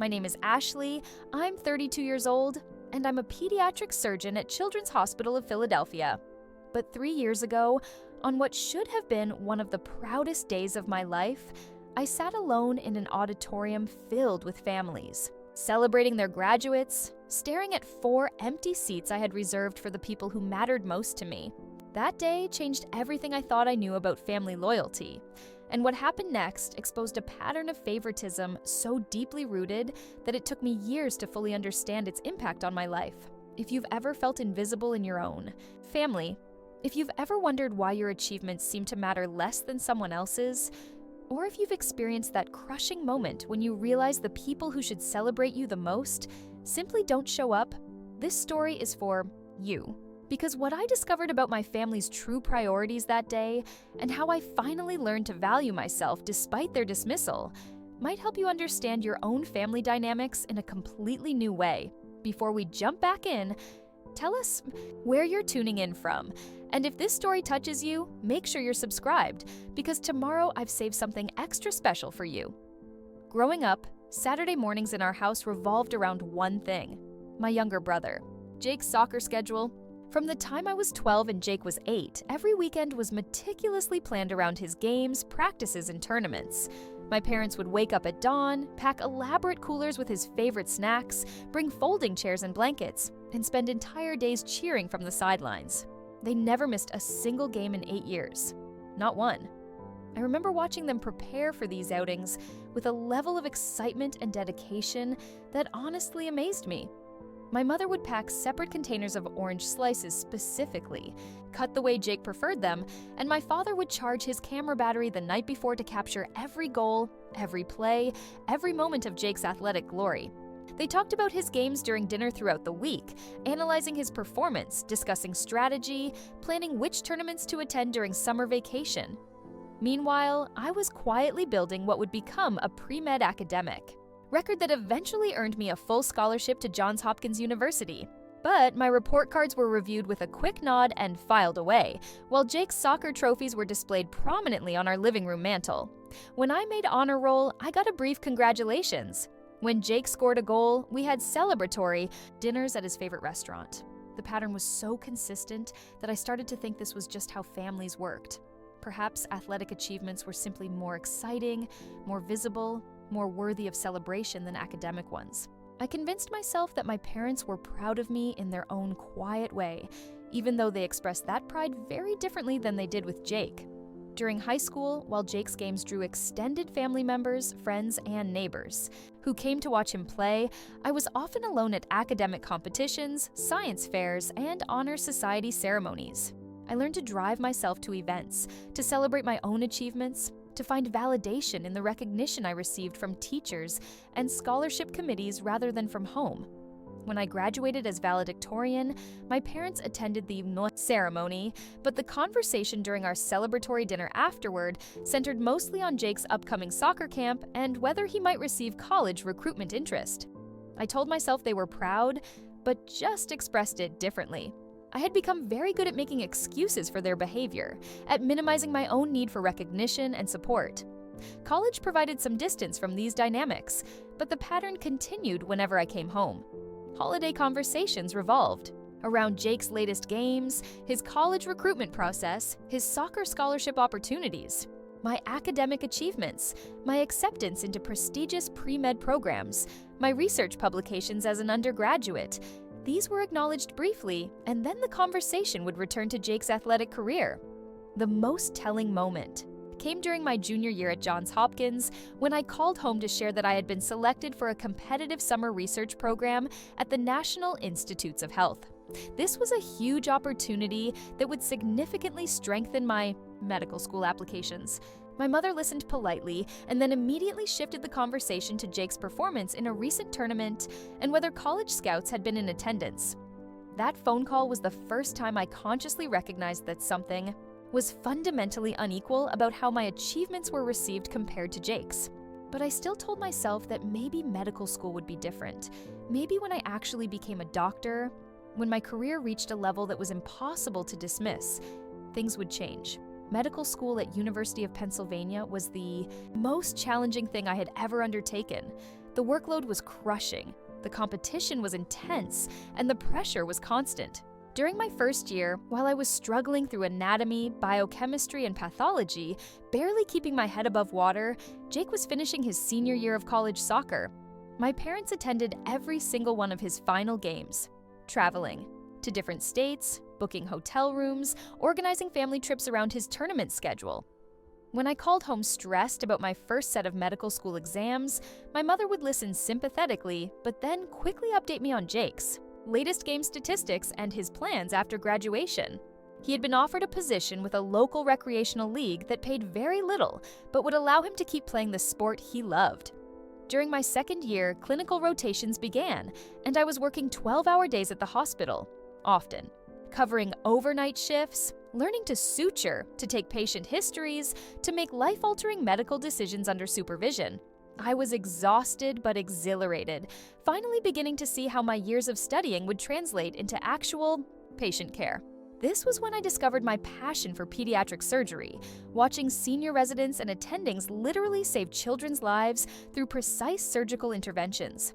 My name is Ashley, I'm 32 years old, and I'm a pediatric surgeon at Children's Hospital of Philadelphia. But 3 years ago, on what should have been one of the proudest days of my life, I sat alone in an auditorium filled with families, celebrating their graduates, staring at 4 empty seats I had reserved for the people who mattered most to me. That day changed everything I thought I knew about family loyalty. And what happened next exposed a pattern of favoritism so deeply rooted that it took me years to fully understand its impact on my life. If you've ever felt invisible in your own family, if you've ever wondered why your achievements seem to matter less than someone else's, or if you've experienced that crushing moment when you realize the people who should celebrate you the most simply don't show up, this story is for you. Because what I discovered about my family's true priorities that day, and how I finally learned to value myself despite their dismissal, might help you understand your own family dynamics in a completely new way. Before we jump back in, tell us where you're tuning in from. And if this story touches you, make sure you're subscribed, because tomorrow I've saved something extra special for you. Growing up, Saturday mornings in our house revolved around one thing: my younger brother. Jake's soccer schedule. From the time I was 12 and Jake was 8, every weekend was meticulously planned around his games, practices, and tournaments. My parents would wake up at dawn, pack elaborate coolers with his favorite snacks, bring folding chairs and blankets, and spend entire days cheering from the sidelines. They never missed a single game in 8 years. Not one. I remember watching them prepare for these outings with a level of excitement and dedication that honestly amazed me. My mother would pack separate containers of orange slices specifically, cut the way Jake preferred them, and my father would charge his camera battery the night before to capture every goal, every play, every moment of Jake's athletic glory. They talked about his games during dinner throughout the week, analyzing his performance, discussing strategy, planning which tournaments to attend during summer vacation. Meanwhile, I was quietly building what would become a pre-med academic. Record that eventually earned me a full scholarship to Johns Hopkins University. But my report cards were reviewed with a quick nod and filed away, while Jake's soccer trophies were displayed prominently on our living room mantel. When I made honor roll, I got a brief congratulations. When Jake scored a goal, we had celebratory dinners at his favorite restaurant. The pattern was so consistent that I started to think this was just how families worked. Perhaps athletic achievements were simply more exciting, more visible, more worthy of celebration than academic ones. I convinced myself that my parents were proud of me in their own quiet way, even though they expressed that pride very differently than they did with Jake. During high school, while Jake's games drew extended family members, friends, and neighbors who came to watch him play, I was often alone at academic competitions, science fairs, and honor society ceremonies. I learned to drive myself to events, to celebrate my own achievements, to find validation in the recognition I received from teachers and scholarship committees rather than from home. When I graduated as valedictorian, my parents attended the ceremony, but the conversation during our celebratory dinner afterward centered mostly on Jake's upcoming soccer camp and whether he might receive college recruitment interest. I told myself they were proud, but just expressed it differently. I had become very good at making excuses for their behavior, at minimizing my own need for recognition and support. College provided some distance from these dynamics, but the pattern continued whenever I came home. Holiday conversations revolved around Jake's latest games, his college recruitment process, his soccer scholarship opportunities, my academic achievements, my acceptance into prestigious pre-med programs, my research publications as an undergraduate. These were acknowledged briefly, and then the conversation would return to Jake's athletic career. The most telling moment came during my junior year at Johns Hopkins when I called home to share that I had been selected for a competitive summer research program at the National Institutes of Health. This was a huge opportunity that would significantly strengthen my medical school applications. My mother listened politely and then immediately shifted the conversation to Jake's performance in a recent tournament and whether college scouts had been in attendance. That phone call was the first time I consciously recognized that something was fundamentally unequal about how my achievements were received compared to Jake's. But I still told myself that maybe medical school would be different. Maybe when I actually became a doctor, when my career reached a level that was impossible to dismiss, things would change. Medical school at University of Pennsylvania was the most challenging thing I had ever undertaken. The workload was crushing, the competition was intense, and the pressure was constant. During my first year, while I was struggling through anatomy, biochemistry, and pathology, barely keeping my head above water, Jake was finishing his senior year of college soccer. My parents attended every single one of his final games, traveling to different states, booking hotel rooms, organizing family trips around his tournament schedule. When I called home stressed about my first set of medical school exams, my mother would listen sympathetically, but then quickly update me on Jake's latest game statistics and his plans after graduation. He had been offered a position with a local recreational league that paid very little, but would allow him to keep playing the sport he loved. During my second year, clinical rotations began, and I was working 12-hour days at the hospital, often, covering overnight shifts, learning to suture, to take patient histories, to make life-altering medical decisions under supervision. I was exhausted but exhilarated, finally beginning to see how my years of studying would translate into actual patient care. This was when I discovered my passion for pediatric surgery, watching senior residents and attendings literally save children's lives through precise surgical interventions.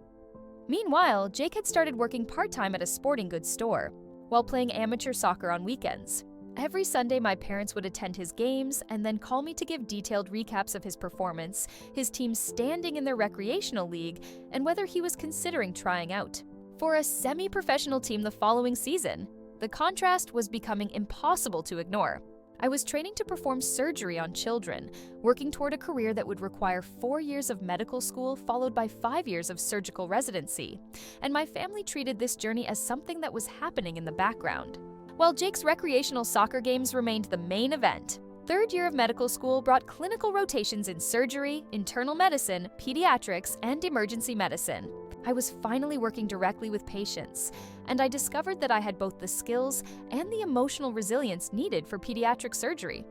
Meanwhile, Jake had started working part-time at a sporting goods store, while playing amateur soccer on weekends. Every Sunday, my parents would attend his games and then call me to give detailed recaps of his performance, his team's standing in their recreational league, and whether he was considering trying out for a semi-professional team the following season. The contrast was becoming impossible to ignore. I was training to perform surgery on children, working toward a career that would require 4 years of medical school followed by 5 years of surgical residency, and my family treated this journey as something that was happening in the background. While Jake's recreational soccer games remained the main event, third year of medical school brought clinical rotations in surgery, internal medicine, pediatrics, and emergency medicine. I was finally working directly with patients, and I discovered that I had both the skills and the emotional resilience needed for pediatric surgery.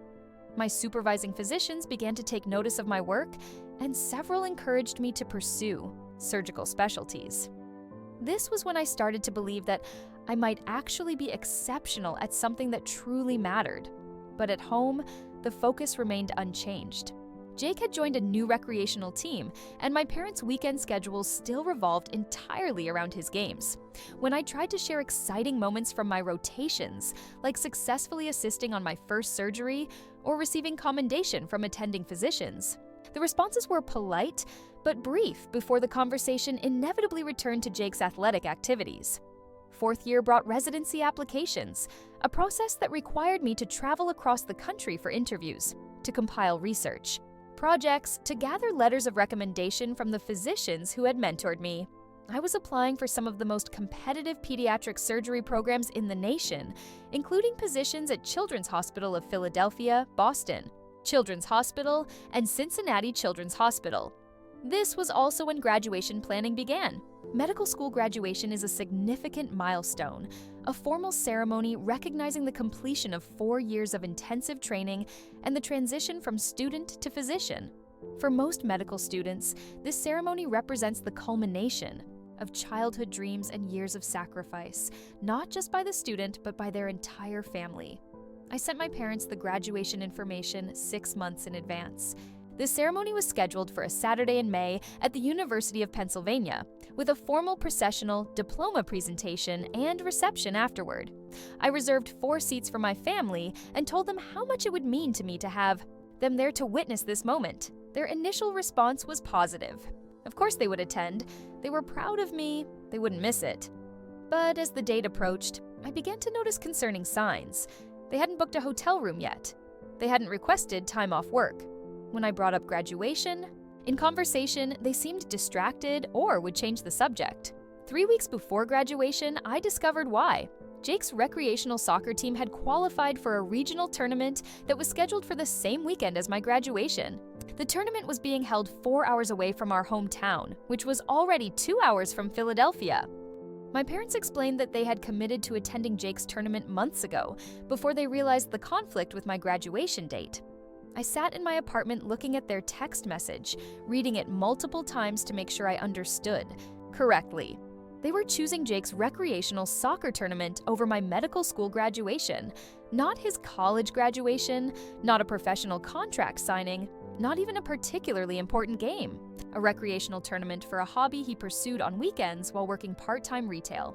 My supervising physicians began to take notice of my work, and several encouraged me to pursue surgical specialties. This was when I started to believe that I might actually be exceptional at something that truly mattered. But at home, the focus remained unchanged. Jake had joined a new recreational team, and my parents' weekend schedules still revolved entirely around his games. When I tried to share exciting moments from my rotations, like successfully assisting on my first surgery or receiving commendation from attending physicians, the responses were polite but brief before the conversation inevitably returned to Jake's athletic activities. Fourth year brought residency applications, a process that required me to travel across the country for interviews, to compile research, projects, to gather letters of recommendation from the physicians who had mentored me. I was applying for some of the most competitive pediatric surgery programs in the nation, including positions at Children's Hospital of Philadelphia, Boston, Children's Hospital, and Cincinnati Children's Hospital. This was also when graduation planning began. Medical school graduation is a significant milestone, a formal ceremony recognizing the completion of 4 years of intensive training and the transition from student to physician. For most medical students, this ceremony represents the culmination of childhood dreams and years of sacrifice, not just by the student, but by their entire family. I sent my parents the graduation information 6 months in advance. The ceremony was scheduled for a Saturday in May at the University of Pennsylvania, with a formal processional, diploma presentation, and reception afterward. I reserved 4 seats for my family and told them how much it would mean to me to have them there to witness this moment. Their initial response was positive. Of course they would attend. They were proud of me. They wouldn't miss it. But as the date approached, I began to notice concerning signs. They hadn't booked a hotel room yet. They hadn't requested time off work. When I brought up graduation, in conversation, they seemed distracted or would change the subject. 3 weeks before graduation, I discovered why. Jake's recreational soccer team had qualified for a regional tournament that was scheduled for the same weekend as my graduation. The tournament was being held 4 hours away from our hometown, which was already 2 hours from Philadelphia. My parents explained that they had committed to attending Jake's tournament months ago, before they realized the conflict with my graduation date. I sat in my apartment looking at their text message, reading it multiple times to make sure I understood correctly. They were choosing Jake's recreational soccer tournament over my medical school graduation, not his college graduation, not a professional contract signing, not even a particularly important game, a recreational tournament for a hobby he pursued on weekends while working part-time retail.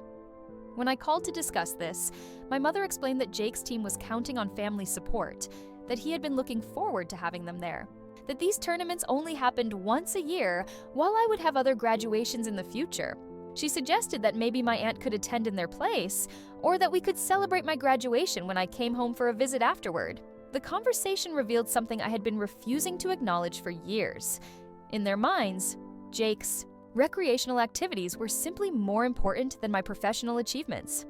When I called to discuss this, my mother explained that Jake's team was counting on family support, that he had been looking forward to having them there, that these tournaments only happened once a year while I would have other graduations in the future. She suggested that maybe my aunt could attend in their place, or that we could celebrate my graduation when I came home for a visit afterward. The conversation revealed something I had been refusing to acknowledge for years. In their minds, Jake's recreational activities were simply more important than my professional achievements.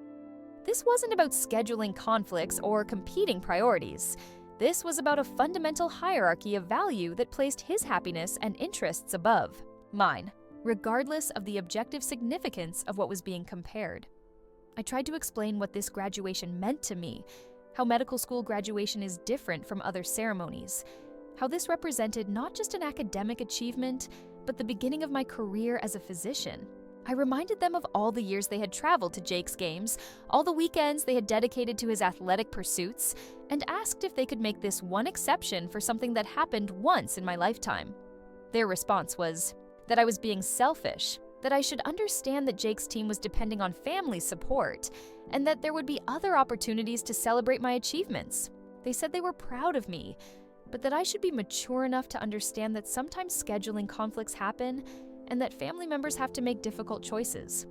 This wasn't about scheduling conflicts or competing priorities. This was about a fundamental hierarchy of value that placed his happiness and interests above mine, regardless of the objective significance of what was being compared. I tried to explain what this graduation meant to me, how medical school graduation is different from other ceremonies, how this represented not just an academic achievement, but the beginning of my career as a physician. I reminded them of all the years they had traveled to Jake's games, all the weekends they had dedicated to his athletic pursuits, and asked if they could make this one exception for something that happened once in my lifetime. Their response was that I was being selfish, that I should understand that Jake's team was depending on family support, and that there would be other opportunities to celebrate my achievements. They said they were proud of me, but that I should be mature enough to understand that sometimes scheduling conflicts happen and that family members have to make difficult choices.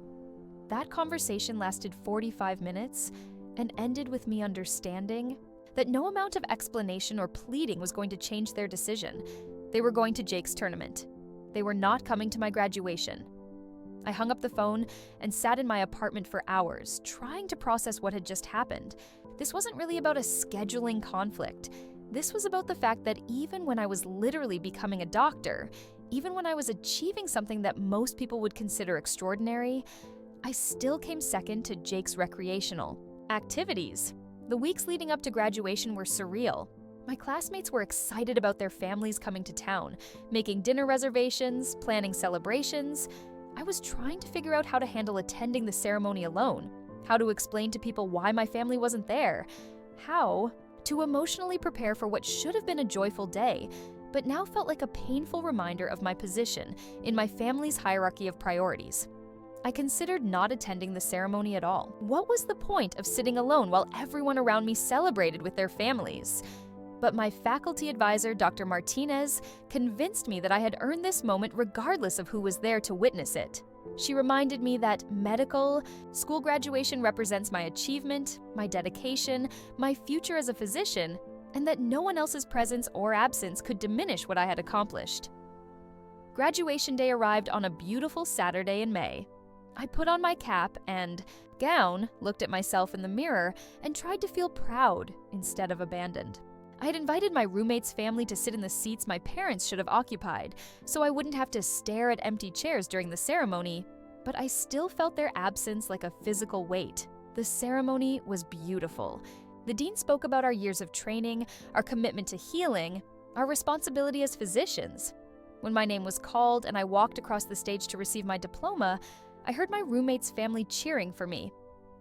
That conversation lasted 45 minutes and ended with me understanding that no amount of explanation or pleading was going to change their decision. They were going to Jake's tournament. They were not coming to my graduation. I hung up the phone and sat in my apartment for hours, trying to process what had just happened. This wasn't really about a scheduling conflict. This was about the fact that even when I was literally becoming a doctor, even when I was achieving something that most people would consider extraordinary, I still came second to Jake's recreational activities. The weeks leading up to graduation were surreal. My classmates were excited about their families coming to town, making dinner reservations, planning celebrations. I was trying to figure out how to handle attending the ceremony alone, how to explain to people why my family wasn't there, how to emotionally prepare for what should have been a joyful day, but now felt like a painful reminder of my position in my family's hierarchy of priorities. I considered not attending the ceremony at all. What was the point of sitting alone while everyone around me celebrated with their families? But my faculty advisor, Dr. Martinez, convinced me that I had earned this moment regardless of who was there to witness it. She reminded me that medical school graduation represents my achievement, my dedication, my future as a physician, and that no one else's presence or absence could diminish what I had accomplished. Graduation day arrived on a beautiful Saturday in May. I put on my cap and gown, looked at myself in the mirror, and tried to feel proud instead of abandoned. I had invited my roommate's family to sit in the seats my parents should have occupied, so I wouldn't have to stare at empty chairs during the ceremony, but I still felt their absence like a physical weight. The ceremony was beautiful. The dean spoke about our years of training, our commitment to healing, our responsibility as physicians. When my name was called and I walked across the stage to receive my diploma, I heard my roommate's family cheering for me,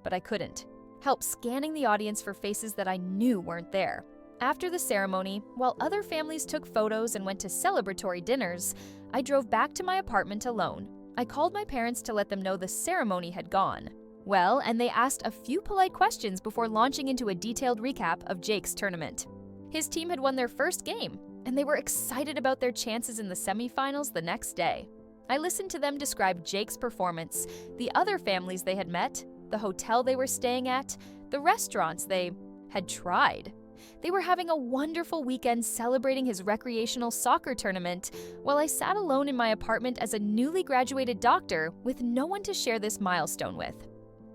but I couldn't help scanning the audience for faces that I knew weren't there. After the ceremony, while other families took photos and went to celebratory dinners, I drove back to my apartment alone. I called my parents to let them know the ceremony had gone well, and they asked a few polite questions before launching into a detailed recap of Jake's tournament. His team had won their first game, and they were excited about their chances in the semifinals the next day. I listened to them describe Jake's performance, the other families they had met, the hotel they were staying at, the restaurants they had tried. They were having a wonderful weekend celebrating his recreational soccer tournament, while I sat alone in my apartment as a newly graduated doctor with no one to share this milestone with.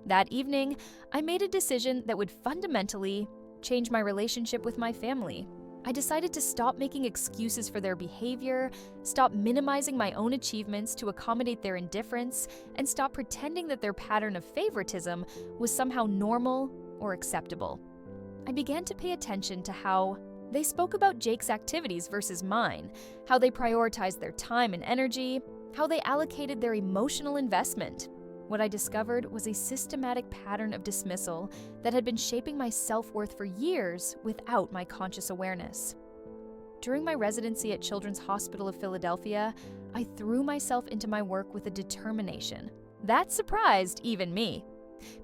That evening, I made a decision that would fundamentally change my relationship with my family. I decided to stop making excuses for their behavior, stop minimizing my own achievements to accommodate their indifference, and stop pretending that their pattern of favoritism was somehow normal or acceptable. I began to pay attention to how they spoke about Jake's activities versus mine, how they prioritized their time and energy, how they allocated their emotional investment. What I discovered was a systematic pattern of dismissal that had been shaping my self-worth for years without my conscious awareness. during my residency at Children's Hospital of Philadelphia, I threw myself into my work with a determination that surprised even me.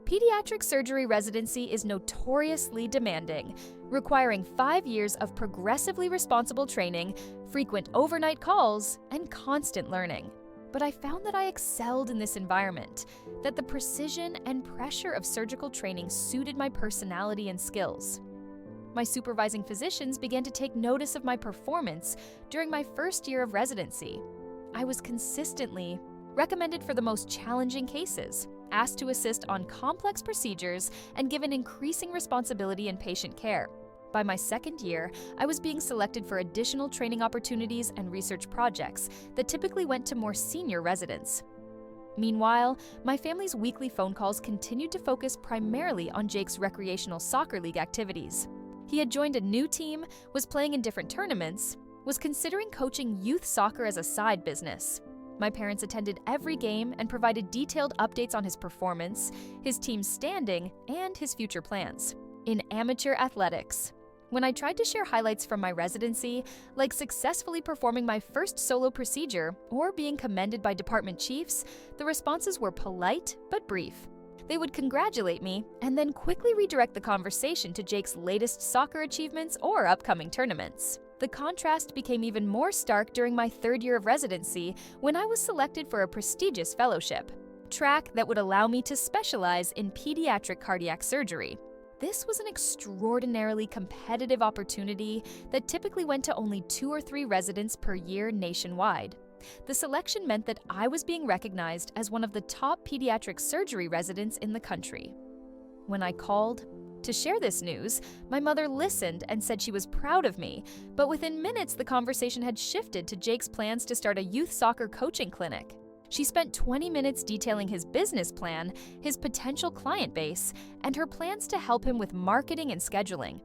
Pediatric surgery residency is notoriously demanding, requiring 5 years of progressively responsible training, frequent overnight calls, and constant learning. But I found that I excelled in this environment, that the precision and pressure of surgical training suited my personality and skills. My supervising physicians began to take notice of my performance during my first year of residency. I was consistently recommended for the most challenging cases, asked to assist on complex procedures, and given increasing responsibility in patient care. By my second year, I was being selected for additional training opportunities and research projects that typically went to more senior residents. Meanwhile, my family's weekly phone calls continued to focus primarily on Jake's recreational soccer league activities. He had joined a new team, was playing in different tournaments, was considering coaching youth soccer as a side business. My parents attended every game and provided detailed updates on his performance, his team's standing, and his future plans. In amateur athletics, when I tried to share highlights from my residency, like successfully performing my first solo procedure or being commended by department chiefs, the responses were polite but brief. They would congratulate me and then quickly redirect the conversation to Jake's latest soccer achievements or upcoming tournaments. The contrast became even more stark during my third year of residency when I was selected for a prestigious fellowship track that would allow me to specialize in pediatric cardiac surgery. This was an extraordinarily competitive opportunity that typically went to only 2 or 3 residents per year nationwide. The selection meant that I was being recognized as one of the top pediatric surgery residents in the country. When I called to share this news, my mother listened and said she was proud of me, but within minutes the conversation had shifted to Jake's plans to start a youth soccer coaching clinic. She spent 20 minutes detailing his business plan, his potential client base, and her plans to help him with marketing and scheduling.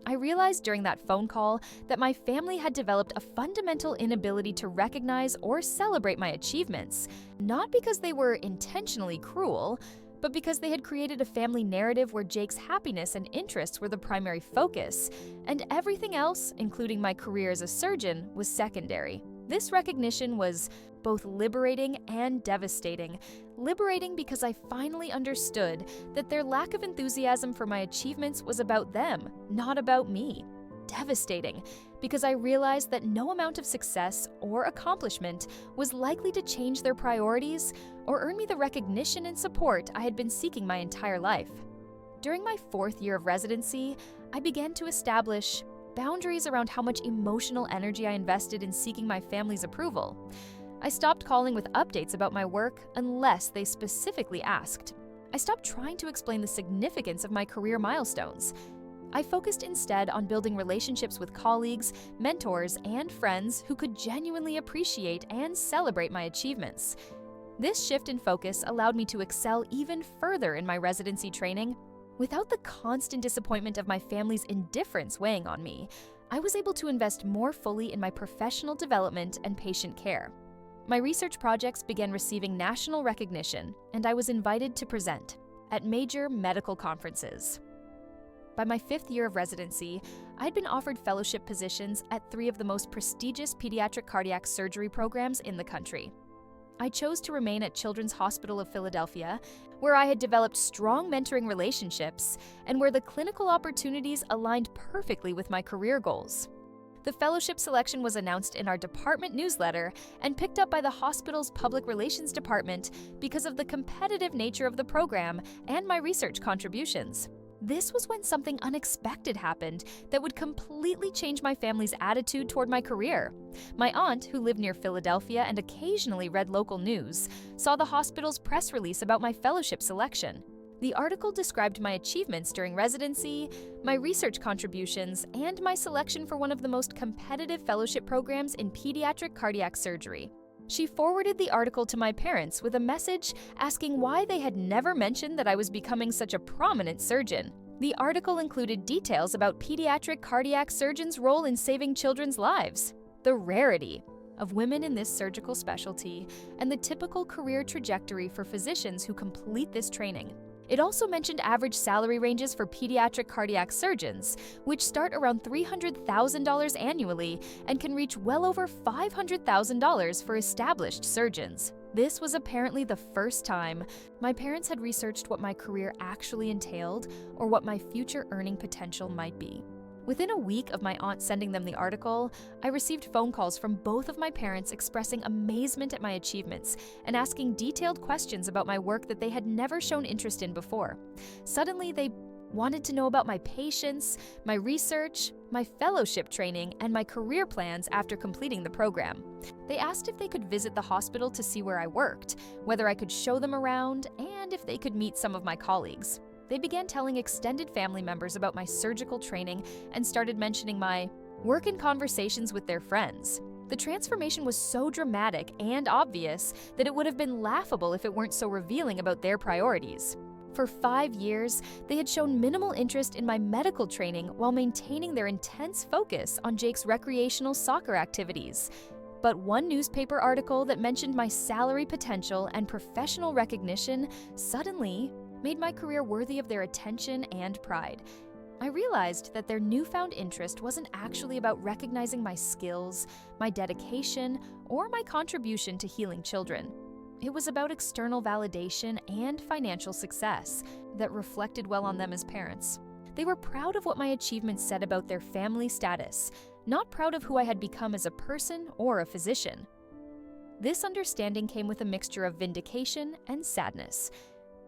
I realized during that phone call that my family had developed a fundamental inability to recognize or celebrate my achievements, not because they were intentionally cruel, but because they had created a family narrative where Jake's happiness and interests were the primary focus, and everything else, including my career as a surgeon, was secondary. This recognition was both liberating and devastating. Liberating because I finally understood that their lack of enthusiasm for my achievements was about them, not about me. Devastating because I realized that no amount of success or accomplishment was likely to change their priorities or earn me the recognition and support I had been seeking my entire life. During my 4th year of residency, I began to establish boundaries around how much emotional energy I invested in seeking my family's approval. I stopped calling with updates about my work unless they specifically asked. I stopped trying to explain the significance of my career milestones. I focused instead on building relationships with colleagues, mentors, and friends who could genuinely appreciate and celebrate my achievements. This shift in focus allowed me to excel even further in my residency training. Without the constant disappointment of my family's indifference weighing on me, I was able to invest more fully in my professional development and patient care. My research projects began receiving national recognition, and I was invited to present at major medical conferences. By my 5th year of residency, I had been offered fellowship positions at 3 of the most prestigious pediatric cardiac surgery programs in the country. I chose to remain at Children's Hospital of Philadelphia, where I had developed strong mentoring relationships and where the clinical opportunities aligned perfectly with my career goals. The fellowship selection was announced in our department newsletter and picked up by the hospital's public relations department because of the competitive nature of the program and my research contributions. This was when something unexpected happened that would completely change my family's attitude toward my career. My aunt, who lived near Philadelphia and occasionally read local news, saw the hospital's press release about my fellowship selection. The article described my achievements during residency, my research contributions, and my selection for one of the most competitive fellowship programs in pediatric cardiac surgery. She forwarded the article to my parents with a message asking why they had never mentioned that I was becoming such a prominent surgeon. The article included details about pediatric cardiac surgeons' role in saving children's lives, the rarity of women in this surgical specialty, and the typical career trajectory for physicians who complete this training. It also mentioned average salary ranges for pediatric cardiac surgeons, which start around $300,000 annually and can reach well over $500,000 for established surgeons. This was apparently the first time my parents had researched what my career actually entailed or what my future earning potential might be. Within a week of my aunt sending them the article, I received phone calls from both of my parents expressing amazement at my achievements and asking detailed questions about my work that they had never shown interest in before. Suddenly, they wanted to know about my patients, my research, my fellowship training, and my career plans after completing the program. They asked if they could visit the hospital to see where I worked, whether I could show them around, and if they could meet some of my colleagues. They began telling extended family members about my surgical training and started mentioning my work and conversations with their friends. The transformation was so dramatic and obvious that it would have been laughable if it weren't so revealing about their priorities. For 5 years, they had shown minimal interest in my medical training while maintaining their intense focus on Jake's recreational soccer activities. But one newspaper article that mentioned my salary potential and professional recognition suddenly made my career worthy of their attention and pride. I realized that their newfound interest wasn't actually about recognizing my skills, my dedication, or my contribution to healing children. It was about external validation and financial success that reflected well on them as parents. They were proud of what my achievements said about their family status, not proud of who I had become as a person or a physician. This understanding came with a mixture of vindication and sadness.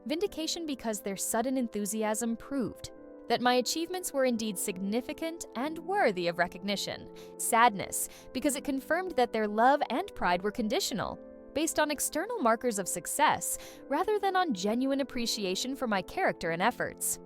Vindication because their sudden enthusiasm proved that my achievements were indeed significant and worthy of recognition. Sadness because it confirmed that their love and pride were conditional, based on external markers of success rather than on genuine appreciation for my character and efforts.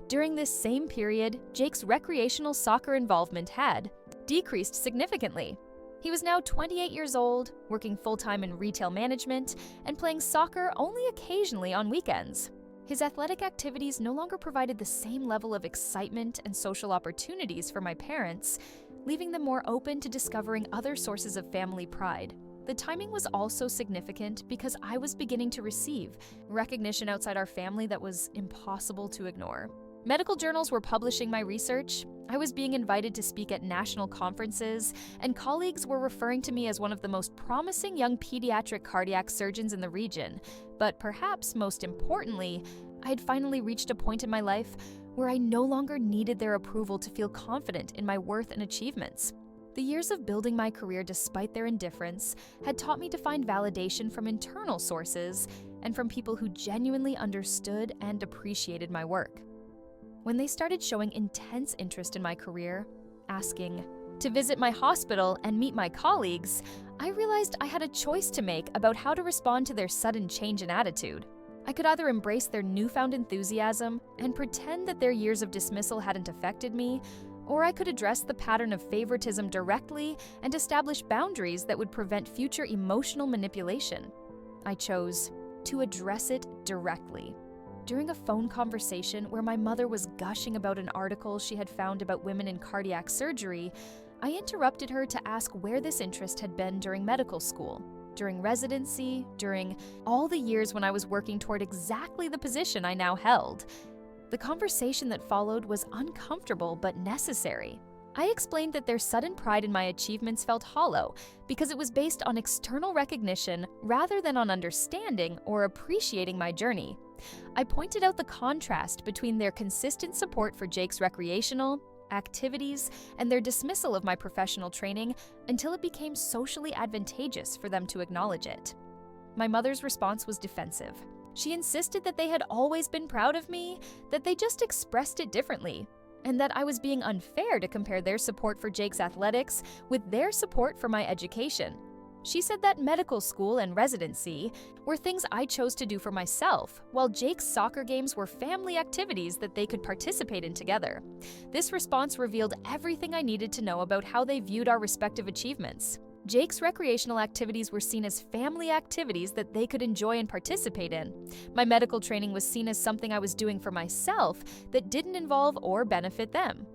During this same period, Jake's recreational soccer involvement had decreased significantly. He was now 28 years old, working full-time in retail management, and playing soccer only occasionally on weekends. His athletic activities no longer provided the same level of excitement and social opportunities for my parents, leaving them more open to discovering other sources of family pride. The timing was also significant because I was beginning to receive recognition outside our family that was impossible to ignore. Medical journals were publishing my research, I was being invited to speak at national conferences, and colleagues were referring to me as one of the most promising young pediatric cardiac surgeons in the region. But perhaps most importantly, I had finally reached a point in my life where I no longer needed their approval to feel confident in my worth and achievements. The years of building my career despite their indifference had taught me to find validation from internal sources and from people who genuinely understood and appreciated my work. When they started showing intense interest in my career, asking to visit my hospital and meet my colleagues, I realized I had a choice to make about how to respond to their sudden change in attitude. I could either embrace their newfound enthusiasm and pretend that their years of dismissal hadn't affected me, or I could address the pattern of favoritism directly and establish boundaries that would prevent future emotional manipulation. I chose to address it directly. During a phone conversation where my mother was gushing about an article she had found about women in cardiac surgery, I interrupted her to ask where this interest had been during medical school, during residency, during all the years when I was working toward exactly the position I now held. The conversation that followed was uncomfortable but necessary. I explained that their sudden pride in my achievements felt hollow because it was based on external recognition rather than on understanding or appreciating my journey. I pointed out the contrast between their consistent support for Jake's recreational activities and their dismissal of my professional training until it became socially advantageous for them to acknowledge it. My mother's response was defensive. She insisted that they had always been proud of me, that they just expressed it differently, and that I was being unfair to compare their support for Jake's athletics with their support for my education. She said that medical school and residency were things I chose to do for myself, while Jake's soccer games were family activities that they could participate in together. This response revealed everything I needed to know about how they viewed our respective achievements. Jake's recreational activities were seen as family activities that they could enjoy and participate in. My medical training was seen as something I was doing for myself that didn't involve or benefit them.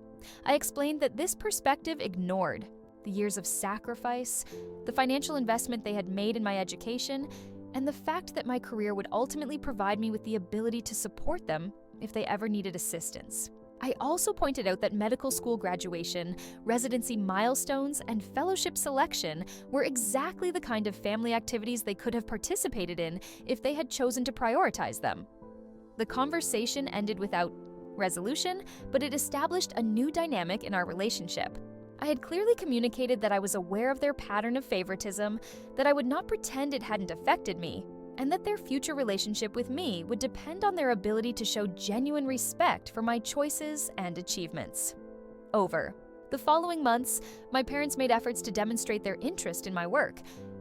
I explained that this perspective ignored the years of sacrifice, the financial investment they had made in my education, and the fact that my career would ultimately provide me with the ability to support them if they ever needed assistance. I also pointed out that medical school graduation, residency milestones, and fellowship selection were exactly the kind of family activities they could have participated in if they had chosen to prioritize them. The conversation ended without resolution, but it established a new dynamic in our relationship. I had clearly communicated that I was aware of their pattern of favoritism, that I would not pretend it hadn't affected me, and that their future relationship with me would depend on their ability to show genuine respect for my choices and achievements. Over. The following months, my parents made efforts to demonstrate their interest in my work,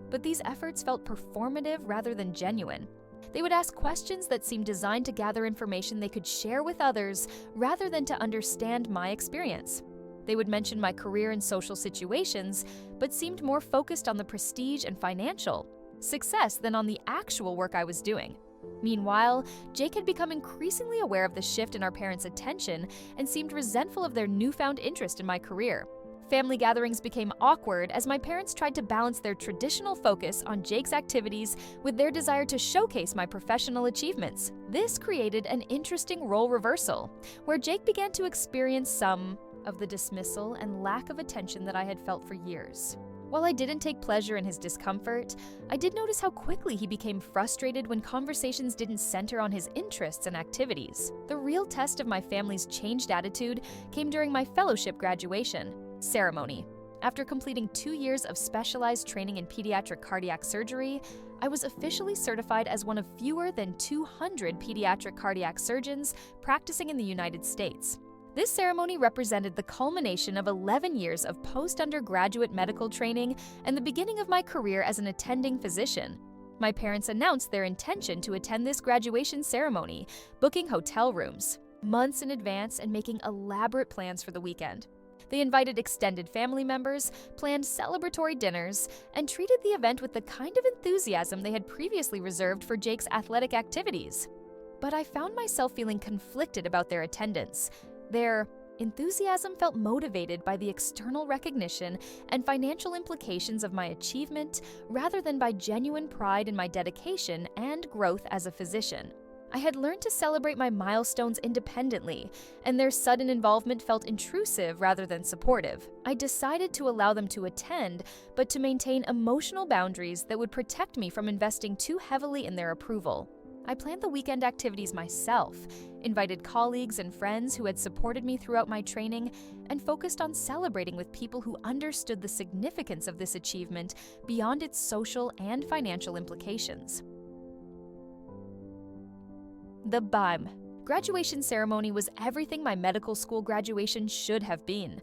but these efforts felt performative rather than genuine. They would ask questions that seemed designed to gather information they could share with others rather than to understand my experience. They would mention my career and social situations, but seemed more focused on the prestige and financial success than on the actual work I was doing. Meanwhile, Jake had become increasingly aware of the shift in our parents' attention and seemed resentful of their newfound interest in my career. Family gatherings became awkward as my parents tried to balance their traditional focus on Jake's activities with their desire to showcase my professional achievements. This created an interesting role reversal, where Jake began to experience some of the dismissal and lack of attention that I had felt for years. While I didn't take pleasure in his discomfort, I did notice how quickly he became frustrated when conversations didn't center on his interests and activities. The real test of my family's changed attitude came during my fellowship graduation ceremony. After completing 2 years of specialized training in pediatric cardiac surgery, I was officially certified as one of fewer than 200 pediatric cardiac surgeons practicing in the United States. This ceremony represented the culmination of 11 years of post-undergraduate medical training and the beginning of my career as an attending physician. My parents announced their intention to attend this graduation ceremony, booking hotel rooms months in advance and making elaborate plans for the weekend. They invited extended family members, planned celebratory dinners, and treated the event with the kind of enthusiasm they had previously reserved for Jake's athletic activities. But I found myself feeling conflicted about their attendance. Their enthusiasm felt motivated by the external recognition and financial implications of my achievement rather than by genuine pride in my dedication and growth as a physician. I had learned to celebrate my milestones independently, and their sudden involvement felt intrusive rather than supportive. I decided to allow them to attend, but to maintain emotional boundaries that would protect me from investing too heavily in their approval. I planned the weekend activities myself, invited colleagues and friends who had supported me throughout my training, and focused on celebrating with people who understood the significance of this achievement beyond its social and financial implications. The BAM. Graduation ceremony was everything my medical school graduation should have been.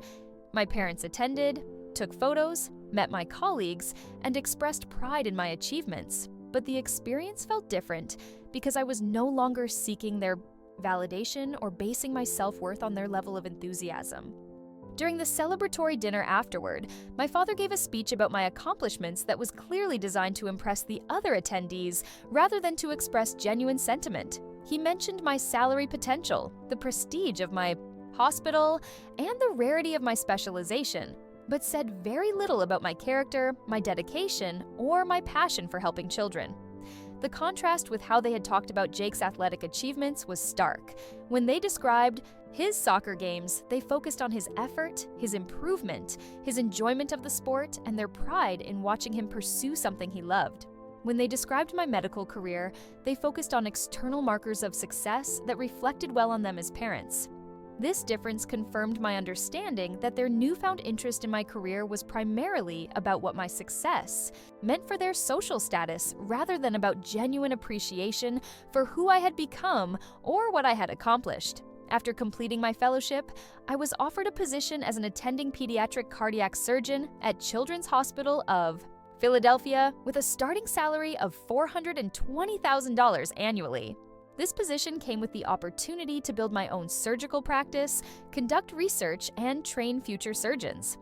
My parents attended, took photos, met my colleagues, and expressed pride in my achievements. But the experience felt different because I was no longer seeking their validation or basing my self-worth on their level of enthusiasm. During the celebratory dinner afterward, my father gave a speech about my accomplishments that was clearly designed to impress the other attendees rather than to express genuine sentiment. He mentioned my salary potential, the prestige of my hospital, and the rarity of my specialization, but said very little about my character, my dedication, or my passion for helping children. The contrast with how they had talked about Jake's athletic achievements was stark. When they described his soccer games, they focused on his effort, his improvement, his enjoyment of the sport, and their pride in watching him pursue something he loved. When they described my medical career, they focused on external markers of success that reflected well on them as parents. This difference confirmed my understanding that their newfound interest in my career was primarily about what my success meant for their social status rather than about genuine appreciation for who I had become or what I had accomplished. After completing my fellowship, I was offered a position as an attending pediatric cardiac surgeon at Children's Hospital of Philadelphia with a starting salary of $420,000 annually. This position came with the opportunity to build my own surgical practice, conduct research, and train future surgeons.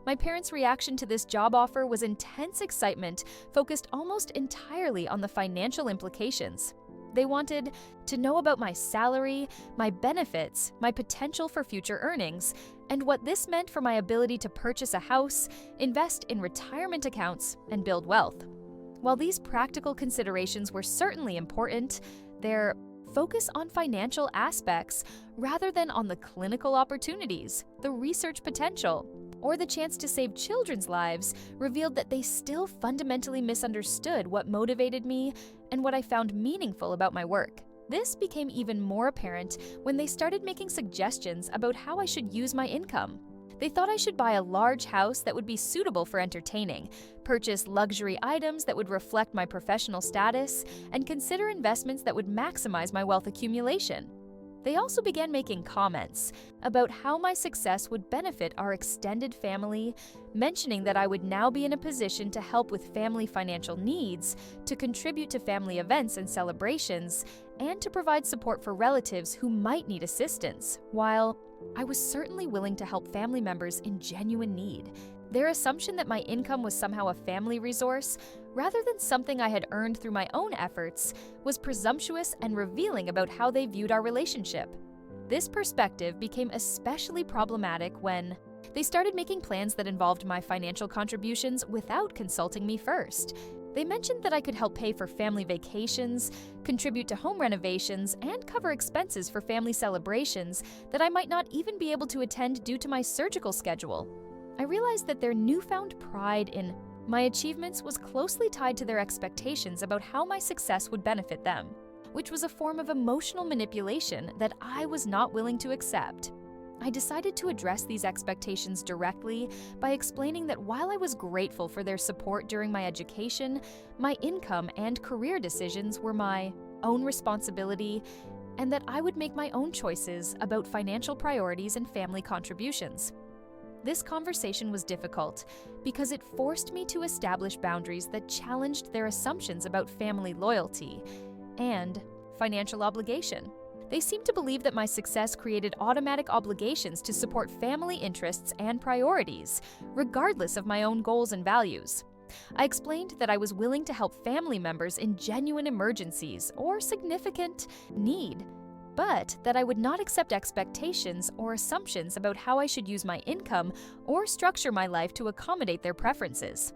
My parents' reaction to this job offer was intense excitement, focused almost entirely on the financial implications. They wanted to know about my salary, my benefits, my potential for future earnings, and what this meant for my ability to purchase a house, invest in retirement accounts, and build wealth. While these practical considerations were certainly important, their focus on financial aspects rather than on the clinical opportunities, the research potential, or the chance to save children's lives revealed that they still fundamentally misunderstood what motivated me and what I found meaningful about my work. This became even more apparent when they started making suggestions about how I should use my income. They thought I should buy a large house that would be suitable for entertaining, purchase luxury items that would reflect my professional status, and consider investments that would maximize my wealth accumulation. They also began making comments about how my success would benefit our extended family, mentioning that I would now be in a position to help with family financial needs, to contribute to family events and celebrations, and to provide support for relatives who might need assistance. While I was certainly willing to help family members in genuine need, their assumption that my income was somehow a family resource, rather than something I had earned through my own efforts, was presumptuous and revealing about how they viewed our relationship. This perspective became especially problematic when they started making plans that involved my financial contributions without consulting me first. They mentioned that I could help pay for family vacations, contribute to home renovations, and cover expenses for family celebrations that I might not even be able to attend due to my surgical schedule. I realized that their newfound pride in my achievements was closely tied to their expectations about how my success would benefit them, which was a form of emotional manipulation that I was not willing to accept. I decided to address these expectations directly by explaining that while I was grateful for their support during my education, my income and career decisions were my own responsibility, and that I would make my own choices about financial priorities and family contributions. This conversation was difficult because it forced me to establish boundaries that challenged their assumptions about family loyalty and financial obligation. They seemed to believe that my success created automatic obligations to support family interests and priorities, regardless of my own goals and values. I explained that I was willing to help family members in genuine emergencies or significant need, but that I would not accept expectations or assumptions about how I should use my income or structure my life to accommodate their preferences.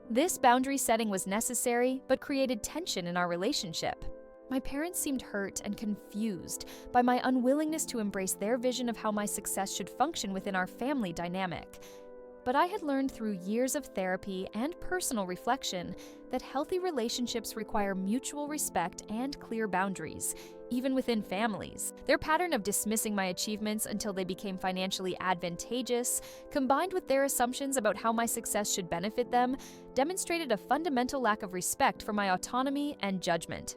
This boundary setting was necessary, but created tension in our relationship. My parents seemed hurt and confused by my unwillingness to embrace their vision of how my success should function within our family dynamic. But I had learned through years of therapy and personal reflection that healthy relationships require mutual respect and clear boundaries, even within families. Their pattern of dismissing my achievements until they became financially advantageous, combined with their assumptions about how my success should benefit them, demonstrated a fundamental lack of respect for my autonomy and judgment.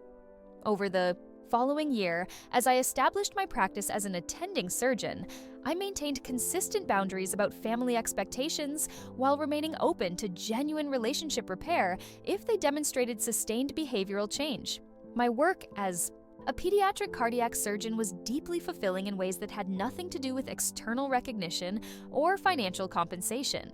Over the following year, as I established my practice as an attending surgeon, I maintained consistent boundaries about family expectations while remaining open to genuine relationship repair if they demonstrated sustained behavioral change. My work as a pediatric cardiac surgeon was deeply fulfilling in ways that had nothing to do with external recognition or financial compensation.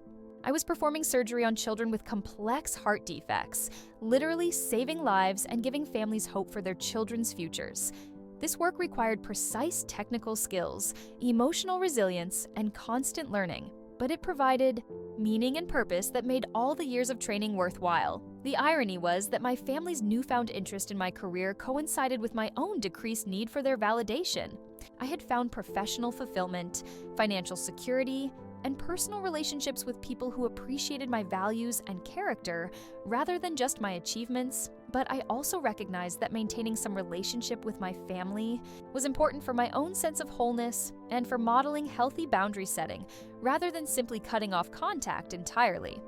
I was performing surgery on children with complex heart defects, literally saving lives and giving families hope for their children's futures. This work required precise technical skills, emotional resilience, and constant learning, but it provided meaning and purpose that made all the years of training worthwhile. The irony was that my family's newfound interest in my career coincided with my own decreased need for their validation. I had found professional fulfillment, financial security, and personal relationships with people who appreciated my values and character rather than just my achievements, but I also recognized that maintaining some relationship with my family was important for my own sense of wholeness and for modeling healthy boundary setting rather than simply cutting off contact entirely.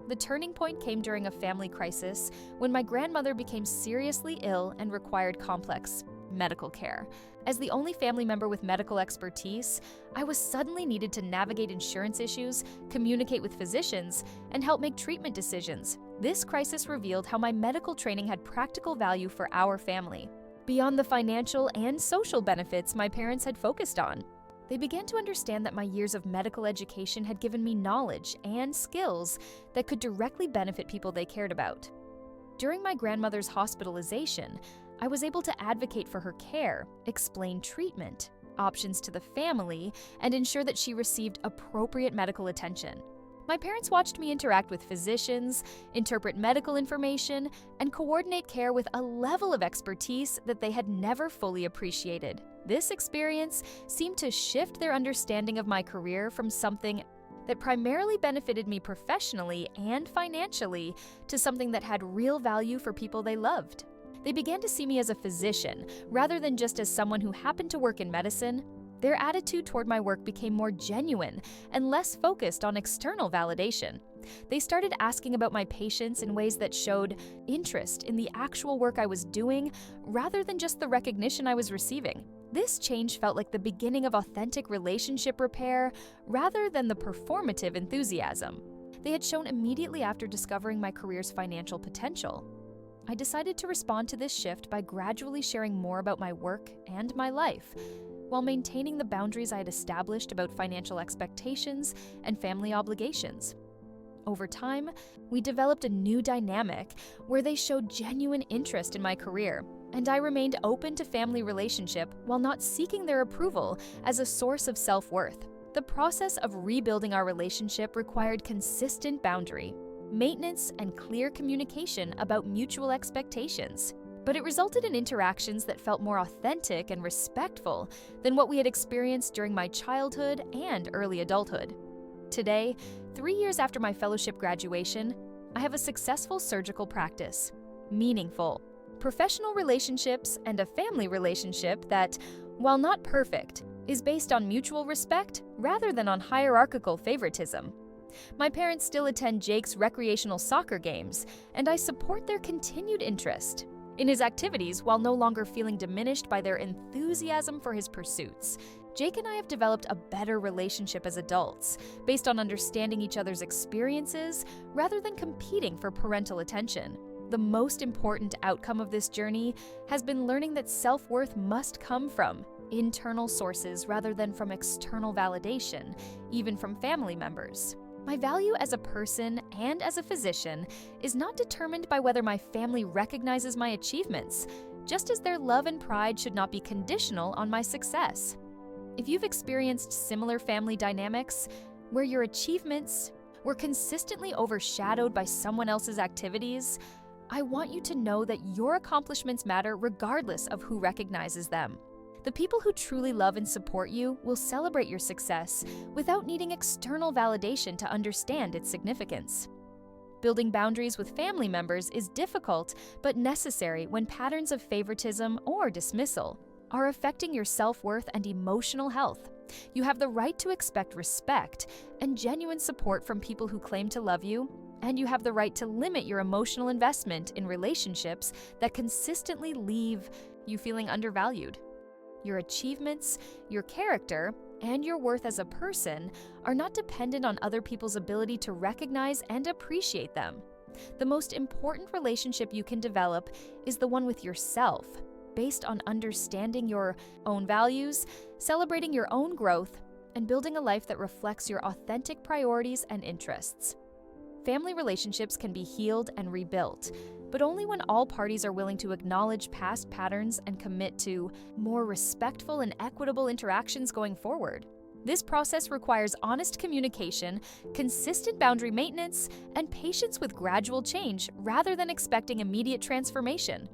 The turning point came during a family crisis when my grandmother became seriously ill and required complex medical care. As the only family member with medical expertise, I was suddenly needed to navigate insurance issues, communicate with physicians, and help make treatment decisions. This crisis revealed how my medical training had practical value for our family, beyond the financial and social benefits my parents had focused on. They began to understand that my years of medical education had given me knowledge and skills that could directly benefit people they cared about. During my grandmother's hospitalization, I was able to advocate for her care, explain treatment options to the family, and ensure that she received appropriate medical attention. My parents watched me interact with physicians, interpret medical information, and coordinate care with a level of expertise that they had never fully appreciated. This experience seemed to shift their understanding of my career from something that primarily benefited me professionally and financially to something that had real value for people they loved. They began to see me as a physician rather than just as someone who happened to work in medicine. Their attitude toward my work became more genuine and less focused on external validation. They started asking about my patients in ways that showed interest in the actual work I was doing rather than just the recognition I was receiving. This change felt like the beginning of authentic relationship repair rather than the performative enthusiasm they had shown immediately after discovering my career's financial potential. I decided to respond to this shift by gradually sharing more about my work and my life, while maintaining the boundaries I had established about financial expectations and family obligations. Over time, we developed a new dynamic where they showed genuine interest in my career, and I remained open to family relationship while not seeking their approval as a source of self-worth. The process of rebuilding our relationship required consistent boundary, maintenance, and clear communication about mutual expectations. But it resulted in interactions that felt more authentic and respectful than what we had experienced during my childhood and early adulthood. Today, 3 years after my fellowship graduation, I have a successful surgical practice, meaningful, professional relationships, and a family relationship that, while not perfect, is based on mutual respect rather than on hierarchical favoritism. My parents still attend Jake's recreational soccer games, and I support their continued interest in his activities while no longer feeling diminished by their enthusiasm for his pursuits. Jake and I have developed a better relationship as adults, based on understanding each other's experiences rather than competing for parental attention. The most important outcome of this journey has been learning that self-worth must come from internal sources rather than from external validation, even from family members. My value as a person and as a physician is not determined by whether my family recognizes my achievements, just as their love and pride should not be conditional on my success. If you've experienced similar family dynamics, where your achievements were consistently overshadowed by someone else's activities, I want you to know that your accomplishments matter regardless of who recognizes them. The people who truly love and support you will celebrate your success without needing external validation to understand its significance. Building boundaries with family members is difficult but necessary when patterns of favoritism or dismissal are affecting your self-worth and emotional health. You have the right to expect respect and genuine support from people who claim to love you, and you have the right to limit your emotional investment in relationships that consistently leave you feeling undervalued. Your achievements, your character, and your worth as a person are not dependent on other people's ability to recognize and appreciate them. The most important relationship you can develop is the one with yourself, based on understanding your own values, celebrating your own growth, and building a life that reflects your authentic priorities and interests. Family relationships can be healed and rebuilt, but only when all parties are willing to acknowledge past patterns and commit to more respectful and equitable interactions going forward. This process requires honest communication, consistent boundary maintenance, and patience with gradual change rather than expecting immediate transformation.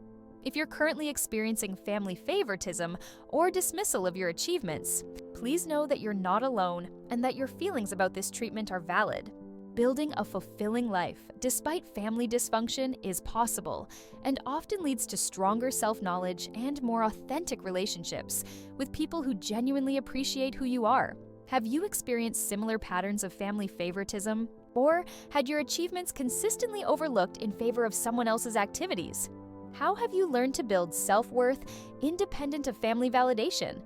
If you're currently experiencing family favoritism or dismissal of your achievements, please know that you're not alone and that your feelings about this treatment are valid. Building a fulfilling life, despite family dysfunction, is possible and often leads to stronger self-knowledge and more authentic relationships with people who genuinely appreciate who you are. Have you experienced similar patterns of family favoritism? Or had your achievements consistently overlooked in favor of someone else's activities? How have you learned to build self-worth independent of family validation?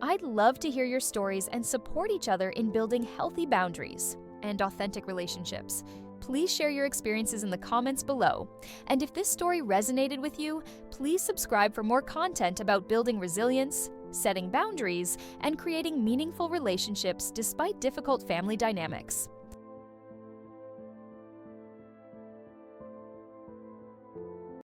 I'd love to hear your stories and support each other in building healthy boundaries and authentic relationships. Please share your experiences in the comments below. And if this story resonated with you, please subscribe for more content about building resilience, setting boundaries, and creating meaningful relationships despite difficult family dynamics.